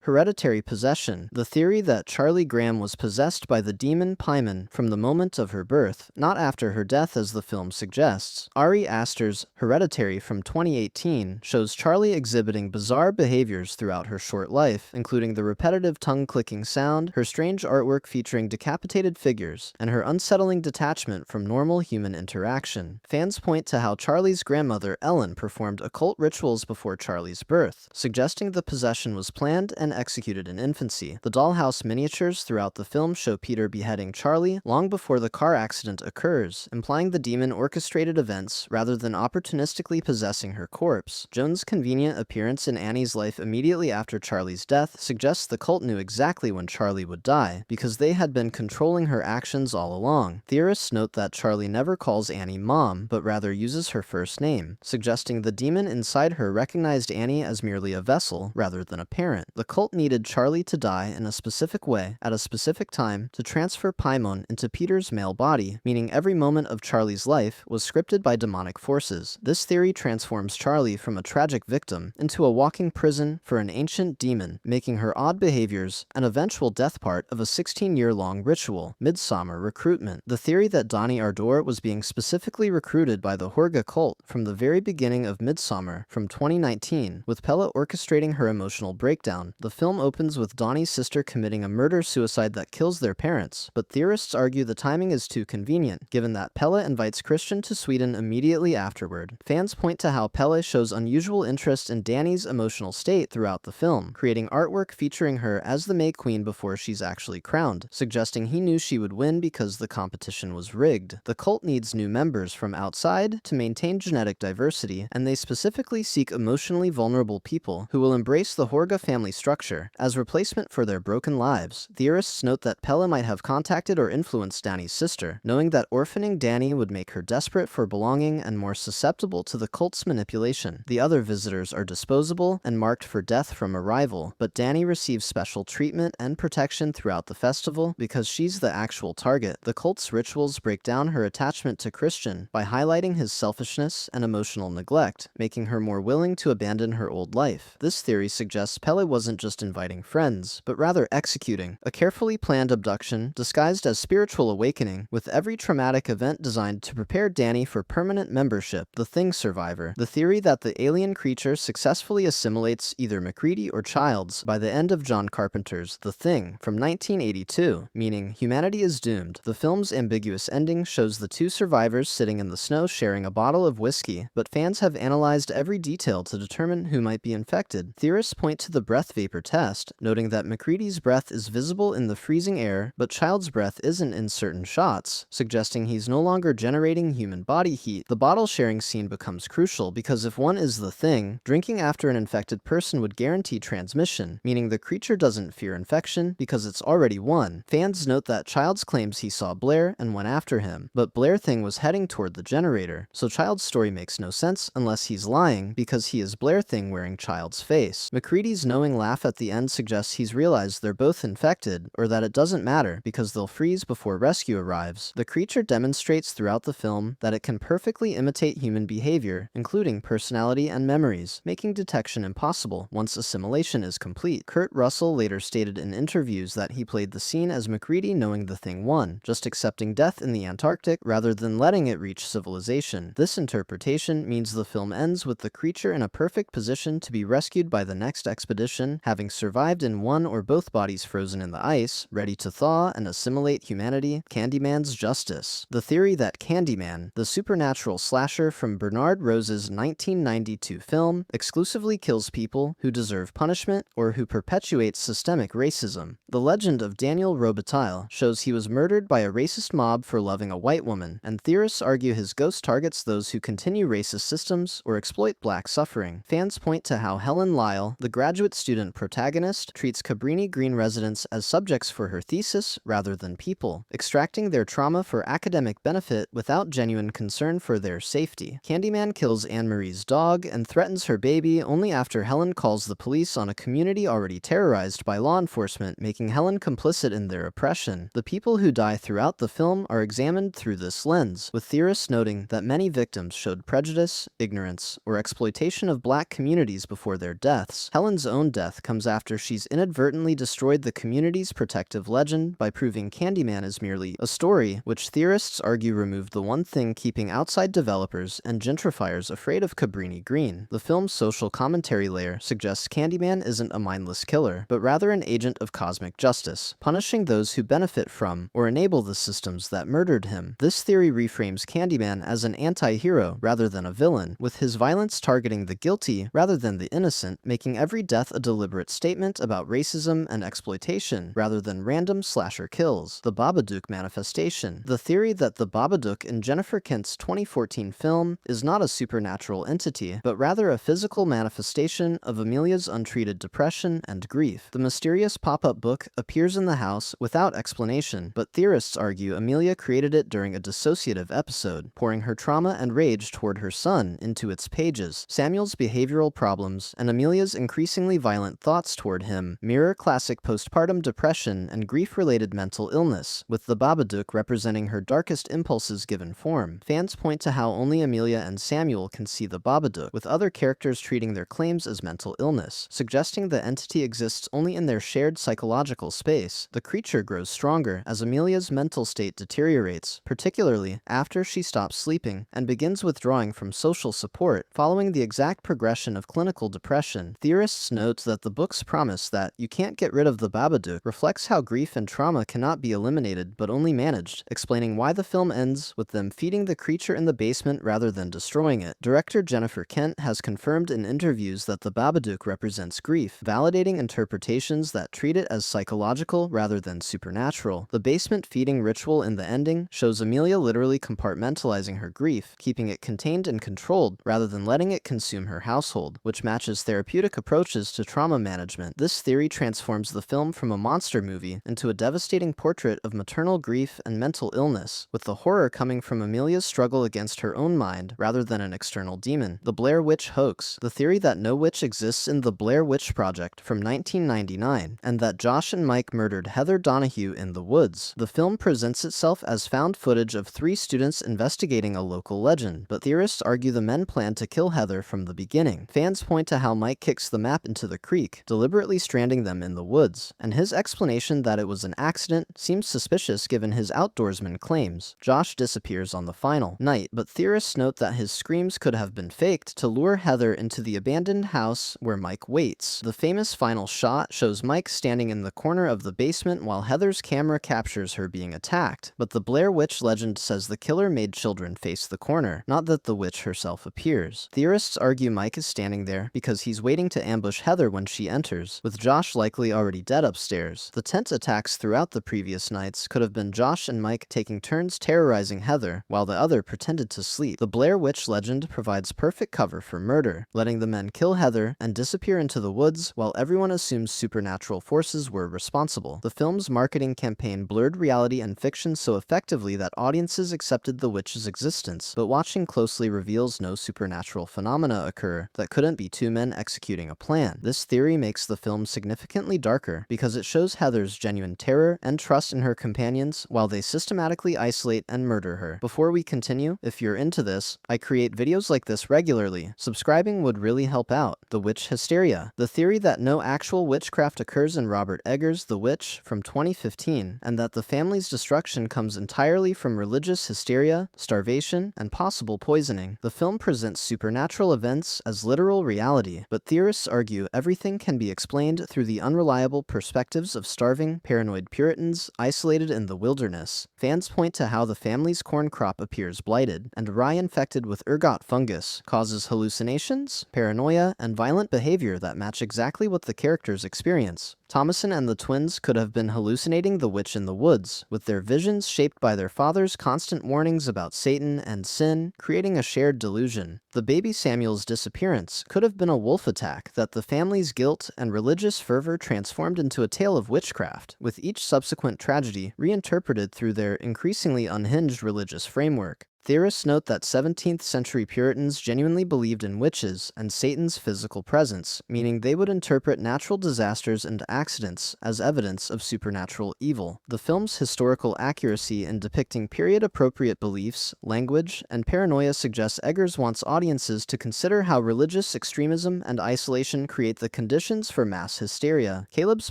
Hereditary possession, the theory that Charlie Graham was possessed by the demon Paimon from the moment of her birth, not after her death as the film suggests. Ari Aster's Hereditary from 2018 shows Charlie exhibiting bizarre behaviors throughout her short life, including the repetitive tongue-clicking sound, her strange artwork featuring decapitated figures, and her unsettling detachment from normal human interaction. Fans point to how Charlie's grandmother, Ellen, performed occult rituals before Charlie's birth, suggesting the possession was planned and executed in infancy. The dollhouse miniatures throughout the film show Peter beheading Charlie long before the car accident occurs, implying the demon orchestrated events rather than opportunistically possessing her corpse. Joan's convenient appearance in Annie's life immediately after Charlie's death suggests the cult knew exactly when Charlie would die, because they had been controlling her actions all along. Theorists note that Charlie never calls Annie Mom, but rather uses her first name, suggesting the demon inside her recognized Annie as merely a vessel rather than a parent. The cult needed Charlie to die in a specific way at a specific time to transfer Paimon into Peter's male body, meaning every moment of Charlie's life was scripted by demonic forces. This theory transforms Charlie from a tragic victim into a walking prison for an ancient demon, making her odd behaviors an eventual death part of a 16-year-long ritual. Midsummer recruitment. The theory that Donnie Ardor was being specifically recruited by the Horga cult from the very beginning of Midsummer from 2019, with Pella orchestrating her emotional breakdown. The film opens with Donnie's sister committing a murder-suicide that kills their parents, but theorists argue the timing is too convenient, given that Pella invites Christian to Sweden immediately afterward. Fans point to how Pella shows unusual interest in Danny's emotional state throughout the film, creating artwork featuring her as the May Queen before she's actually crowned, suggesting he knew she would win because the competition was rigged. The cult needs new members from outside to maintain genetic diversity, and they specifically seek emotionally vulnerable people who will embrace the Horga family structure as replacement for their broken lives. Theorists note that Pella might have contacted or influenced Danny's sister, knowing that orphaning Danny would make her desperate for belonging and more susceptible to the cult's manipulation. The other visitors are disposable and marked for death from arrival, but Danny receives special treatment and protection throughout the festival because she's the actual target. The cult's rituals break down her attachment to Christian by highlighting his selfishness and emotional neglect, making her more willing to abandon her old life. This theory suggests Pelle wasn't just inviting friends, but rather executing a carefully planned abduction disguised as spiritual awakening, with every traumatic event designed to prepare Danny for permanent membership. The Thing survivor. The theory that the alien creature successfully assimilates either MacReady or Childs by the end of John Carpenter's The Thing from 1982, meaning humanity is doomed. The film's ambiguous ending shows the two survivors sitting in the snow sharing a bottle of whiskey, but fans have analyzed every detail to determine who might be infected. Theorists point to the breath vapor test, noting that MacReady's breath is visible in the freezing air, but Child's breath isn't in certain shots, suggesting he's no longer generating human body heat. The bottle sharing scene becomes crucial because if one is the Thing, drinking after an infected person would guarantee transmission, meaning the creature doesn't fear infection because it's already won. Fans note that Childs claims he saw Blair and went after him, but Blair Thing was heading toward the generator, so Child's story makes no sense unless he's lying because he is Blair Thing wearing Child's face. MacReady's knowing laugh at the end suggests he's realized they're both infected, or that it doesn't matter because they'll freeze before rescue arrives. The creature demonstrates throughout the film that it can perfectly imitate human behavior, including personality and memories, making detection impossible once assimilation is complete. Kurt Russell later stated in interviews that he played the scene as MacReady knowing the Thing won, just accepting death in the Antarctic rather than letting it reach civilization. This interpretation means the film ends with the creature in a perfect position to be rescued by the next expedition, having survived in one or both bodies frozen in the ice, ready to thaw and assimilate humanity. Candyman's justice. The theory that Candyman, the supernatural slasher from Bernard Rose's 1992 film, exclusively kills people who deserve punishment or who perpetuate systemic racism. The legend of Daniel Robitaille shows he was murdered by a racist mob for loving a white woman, and theorists argue his ghost targets those who continue racist systems or exploit black suffering. Fans point to how Helen Lyle, the graduate student protagonist, treats Cabrini Green residents as subjects for her thesis rather than people, extracting their trauma for academic benefit without genuine concern for their safety. Candyman kills Anne-Marie's dog and threatens her baby only after Helen calls the police on a community already terrorized by law enforcement, making Helen complicit in their oppression. The people who die throughout the film are examined through this lens, with theorists noting that many victims showed prejudice, ignorance, or exploitation of black communities before their deaths. Helen's own death comes comes after she's inadvertently destroyed the community's protective legend by proving Candyman is merely a story, which theorists argue removed the one thing keeping outside developers and gentrifiers afraid of Cabrini Green. The film's social commentary layer suggests Candyman isn't a mindless killer, but rather an agent of cosmic justice, punishing those who benefit from or enable the systems that murdered him. This theory reframes Candyman as an anti-hero rather than a villain, with his violence targeting the guilty rather than the innocent, making every death a deliberate statement about racism and exploitation rather than random slasher kills. The Babadook manifestation. The theory that the Babadook in Jennifer Kent's 2014 film is not a supernatural entity, but rather a physical manifestation of Amelia's untreated depression and grief. The mysterious pop-up book appears in the house without explanation, but theorists argue Amelia created it during a dissociative episode, pouring her trauma and rage toward her son into its pages. Samuel's behavioral problems and Amelia's increasingly violent thoughts toward him mirror classic postpartum depression and grief-related mental illness, with the Babadook representing her darkest impulses given form. Fans point to how only Amelia and Samuel can see the Babadook, with other characters treating their claims as mental illness, suggesting the entity exists only in their shared psychological space. The creature grows stronger as Amelia's mental state deteriorates, particularly after she stops sleeping and begins withdrawing from social support, following the exact progression of clinical depression. Theorists note that the book's promise that you can't get rid of the Babadook reflects how grief and trauma cannot be eliminated but only managed, explaining why the film ends with them feeding the creature in the basement rather than destroying it. Director Jennifer Kent has confirmed in interviews that the Babadook represents grief, validating interpretations that treat it as psychological rather than supernatural. The basement feeding ritual in the ending shows Amelia literally compartmentalizing her grief, keeping it contained and controlled rather than letting it consume her household, which matches therapeutic approaches to trauma management. This theory transforms the film from a monster movie into a devastating portrait of maternal grief and mental illness, with the horror coming from Amelia's struggle against her own mind rather than an external demon. The Blair Witch hoax. The theory that no witch exists in the Blair Witch Project from 1999, and that Josh and Mike murdered Heather Donahue in the woods. The film presents itself as found footage of 3 students investigating a local legend, but theorists argue the men planned to kill Heather from the beginning. Fans point to how Mike kicks the map into the creek, deliberately stranding them in the woods, and his explanation that it was an accident seems suspicious given his outdoorsman claims. Josh disappears on the final night, but theorists note that his screams could have been faked to lure Heather into the abandoned house where Mike waits. The famous final shot shows Mike standing in the corner of the basement while Heather's camera captures her being attacked, but the Blair Witch legend says the killer made children face the corner, not that the witch herself appears. Theorists argue Mike is standing there because he's waiting to ambush Heather when she enters, with Josh likely already dead upstairs. The tent attacks throughout the previous nights could have been Josh and Mike taking turns terrorizing Heather, while the other pretended to sleep. The Blair Witch legend provides perfect cover for murder, letting the men kill Heather and disappear into the woods while everyone assumes supernatural forces were responsible. The film's marketing campaign blurred reality and fiction so effectively that audiences accepted the witch's existence, but watching closely reveals no supernatural phenomena occur that couldn't be 2 men executing a plan. This theory makes the film significantly darker because it shows Heather's genuine terror and trust in her companions while they systematically isolate and murder her. Before we continue, if you're into this, I create videos like this regularly. Subscribing would really help out. The witch hysteria. The theory that no actual witchcraft occurs in Robert Eggers' The Witch from 2015, and that the family's destruction comes entirely from religious hysteria, starvation, and possible poisoning. The film presents supernatural events as literal reality, but theorists argue everything can be explained through the unreliable perspectives of starving, paranoid Puritans isolated in the wilderness. Fans point to how the family's corn crop appears blighted, and rye infected with ergot fungus causes hallucinations, paranoia, and violent behavior that match exactly what the characters experience. Thomason and the twins could have been hallucinating the witch in the woods, with their visions shaped by their father's constant warnings about Satan and sin, creating a shared delusion. The baby Samuel's disappearance could have been a wolf attack that the family's guilt and religious fervor transformed into a tale of witchcraft, with each subsequent tragedy reinterpreted through their increasingly unhinged religious framework. Theorists note that 17th century Puritans genuinely believed in witches and Satan's physical presence, meaning they would interpret natural disasters and accidents as evidence of supernatural evil. The film's historical accuracy in depicting period-appropriate beliefs, language, and paranoia suggests Eggers wants audiences to consider how religious extremism and isolation create the conditions for mass hysteria. Caleb's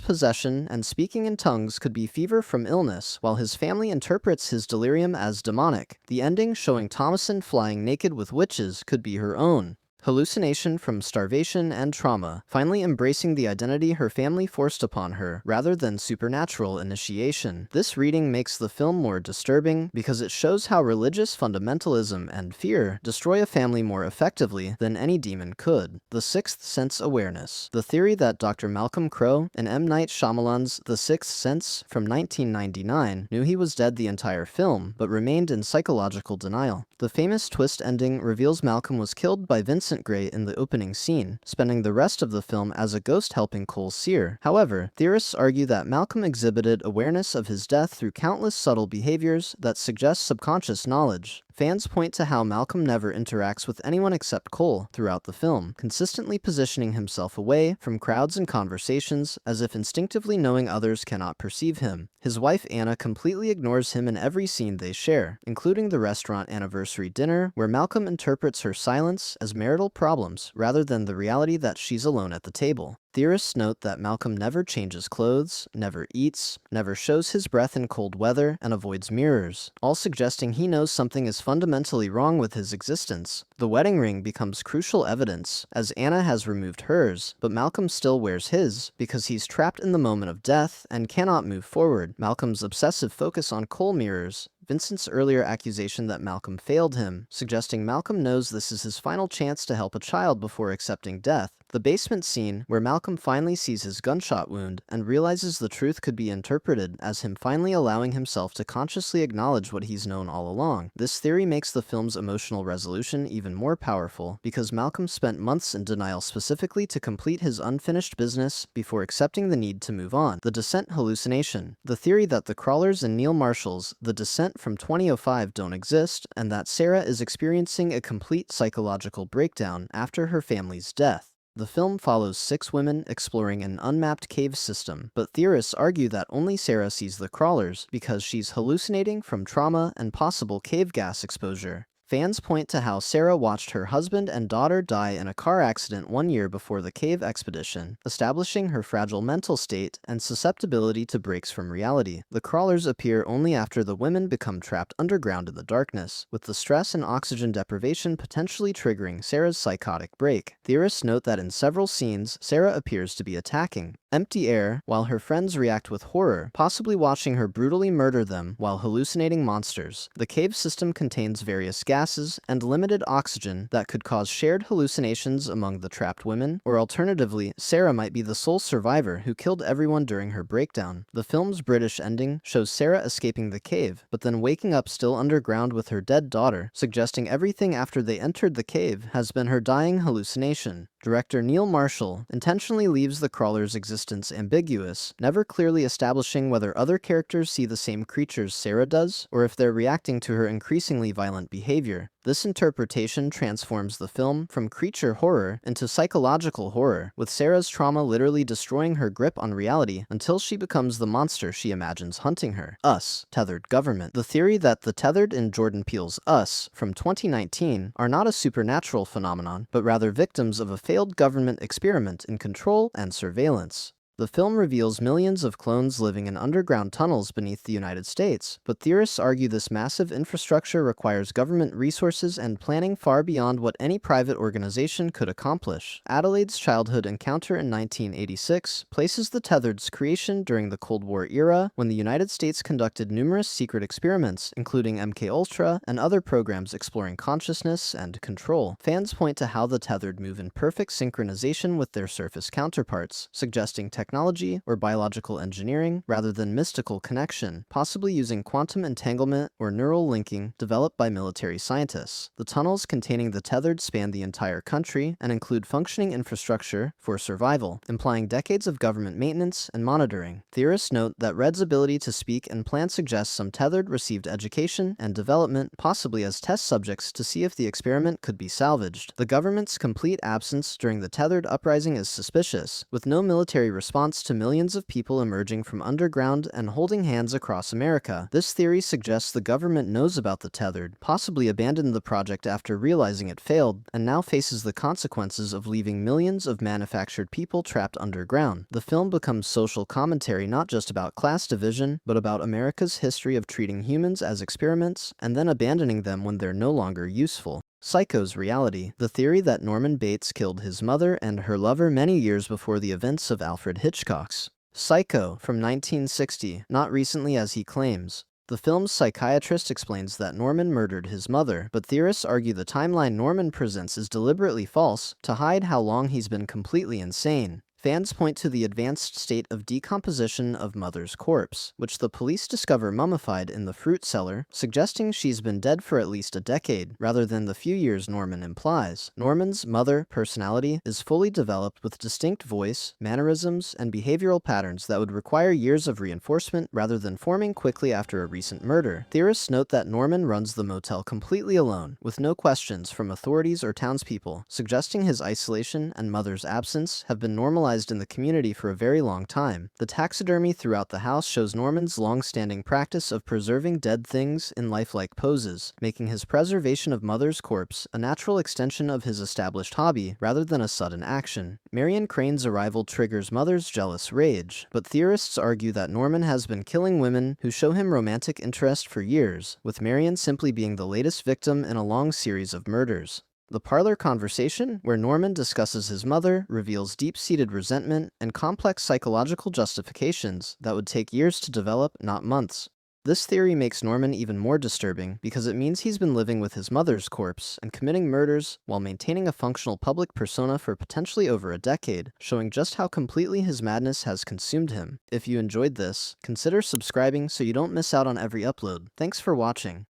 possession and speaking in tongues could be fever from illness, while his family interprets his delirium as demonic. The ending, showing Thomasin flying naked with witches, could be her own hallucination from starvation and trauma, finally embracing the identity her family forced upon her, rather than supernatural initiation. This reading makes the film more disturbing because it shows how religious fundamentalism and fear destroy a family more effectively than any demon could. The Sixth Sense awareness. The theory that Dr. Malcolm Crowe in M. Night Shyamalan's The Sixth Sense from 1999 knew he was dead the entire film, but remained in psychological denial. The famous twist ending reveals Malcolm was killed by Vincent Gray in the opening scene, spending the rest of the film as a ghost helping Cole Sear. However, theorists argue that Malcolm exhibited awareness of his death through countless subtle behaviors that suggest subconscious knowledge. Fans point to how Malcolm never interacts with anyone except Cole throughout the film, consistently positioning himself away from crowds and conversations as if instinctively knowing others cannot perceive him. His wife Anna completely ignores him in every scene they share, including the restaurant anniversary dinner, where Malcolm interprets her silence as marital problems rather than the reality that she's alone at the table. Theorists note that Malcolm never changes clothes, never eats, never shows his breath in cold weather, and avoids mirrors, all suggesting he knows something is fundamentally wrong with his existence. The wedding ring becomes crucial evidence, as Anna has removed hers, but Malcolm still wears his because he's trapped in the moment of death and cannot move forward. Malcolm's obsessive focus on Cole mirrors Vincent's earlier accusation that Malcolm failed him, suggesting Malcolm knows this is his final chance to help a child before accepting death. The basement scene, where Malcolm finally sees his gunshot wound and realizes the truth, could be interpreted as him finally allowing himself to consciously acknowledge what he's known all along. This theory makes the film's emotional resolution even more powerful, because Malcolm spent months in denial specifically to complete his unfinished business before accepting the need to move on. The Descent hallucination. The theory that the Crawlers and Neil Marshall's The Descent from 2005 don't exist, and that Sarah is experiencing a complete psychological breakdown after her family's death. The film follows 6 women exploring an unmapped cave system, but theorists argue that only Sarah sees the crawlers because she's hallucinating from trauma and possible cave gas exposure. Fans point to how Sarah watched her husband and daughter die in a car accident 1 year before the cave expedition, establishing her fragile mental state and susceptibility to breaks from reality. The crawlers appear only after the women become trapped underground in the darkness, with the stress and oxygen deprivation potentially triggering Sarah's psychotic break. Theorists note that in several scenes, Sarah appears to be attacking empty air, while her friends react with horror, possibly watching her brutally murder them while hallucinating monsters. The cave system contains various gases and limited oxygen that could cause shared hallucinations among the trapped women, or alternatively, Sarah might be the sole survivor who killed everyone during her breakdown. The film's British ending shows Sarah escaping the cave, but then waking up still underground with her dead daughter, suggesting everything after they entered the cave has been her dying hallucination. Director Neil Marshall intentionally leaves the crawler's existence ambiguous, never clearly establishing whether other characters see the same creatures Sarah does, or if they're reacting to her increasingly violent behavior. This interpretation transforms the film from creature horror into psychological horror, with Sarah's trauma literally destroying her grip on reality until she becomes the monster she imagines hunting her. Us, Tethered government. The theory that the Tethered in Jordan Peele's Us from 2019 are not a supernatural phenomenon, but rather victims of a failed government experiment in control and surveillance. The film reveals millions of clones living in underground tunnels beneath the United States, but theorists argue this massive infrastructure requires government resources and planning far beyond what any private organization could accomplish. Adelaide's childhood encounter in 1986 places the Tethered's creation during the Cold War era, when the United States conducted numerous secret experiments, including MKUltra and other programs exploring consciousness and control. Fans point to how the Tethered move in perfect synchronization with their surface counterparts, suggesting technology or biological engineering rather than mystical connection, possibly using quantum entanglement or neural linking developed by military scientists. The tunnels containing the Tethered span the entire country and include functioning infrastructure for survival, implying decades of government maintenance and monitoring. Theorists note that Red's ability to speak and plan suggests some Tethered received education and development, possibly as test subjects to see if the experiment could be salvaged. The government's complete absence during the Tethered uprising is suspicious, with no military response to millions of people emerging from underground and holding hands across America. This theory suggests the government knows about the Tethered, possibly abandoned the project after realizing it failed, and now faces the consequences of leaving millions of manufactured people trapped underground. The film becomes social commentary not just about class division, but about America's history of treating humans as experiments and then abandoning them when they're no longer useful. Psycho's reality, the theory that Norman Bates killed his mother and her lover many years before the events of Alfred Hitchcock's Psycho from 1960, not recently as he claims. The film's psychiatrist explains that Norman murdered his mother, but theorists argue the timeline Norman presents is deliberately false to hide how long he's been completely insane. Fans point to the advanced state of decomposition of Mother's corpse, which the police discover mummified in the fruit cellar, suggesting she's been dead for at least a decade, rather than the few years Norman implies. Norman's mother personality is fully developed with distinct voice, mannerisms, and behavioral patterns that would require years of reinforcement rather than forming quickly after a recent murder. Theorists note that Norman runs the motel completely alone, with no questions from authorities or townspeople, suggesting his isolation and mother's absence have been normalized in the community for a very long time. The taxidermy throughout the house shows Norman's long-standing practice of preserving dead things in lifelike poses, making his preservation of Mother's corpse a natural extension of his established hobby rather than a sudden action. Marion Crane's arrival triggers Mother's jealous rage, but theorists argue that Norman has been killing women who show him romantic interest for years, with Marion simply being the latest victim in a long series of murders. The parlor conversation, where Norman discusses his mother, reveals deep-seated resentment and complex psychological justifications that would take years to develop, not months. This theory makes Norman even more disturbing because it means he's been living with his mother's corpse and committing murders while maintaining a functional public persona for potentially over a decade, showing just how completely his madness has consumed him. If you enjoyed this, consider subscribing so you don't miss out on every upload. Thanks for watching.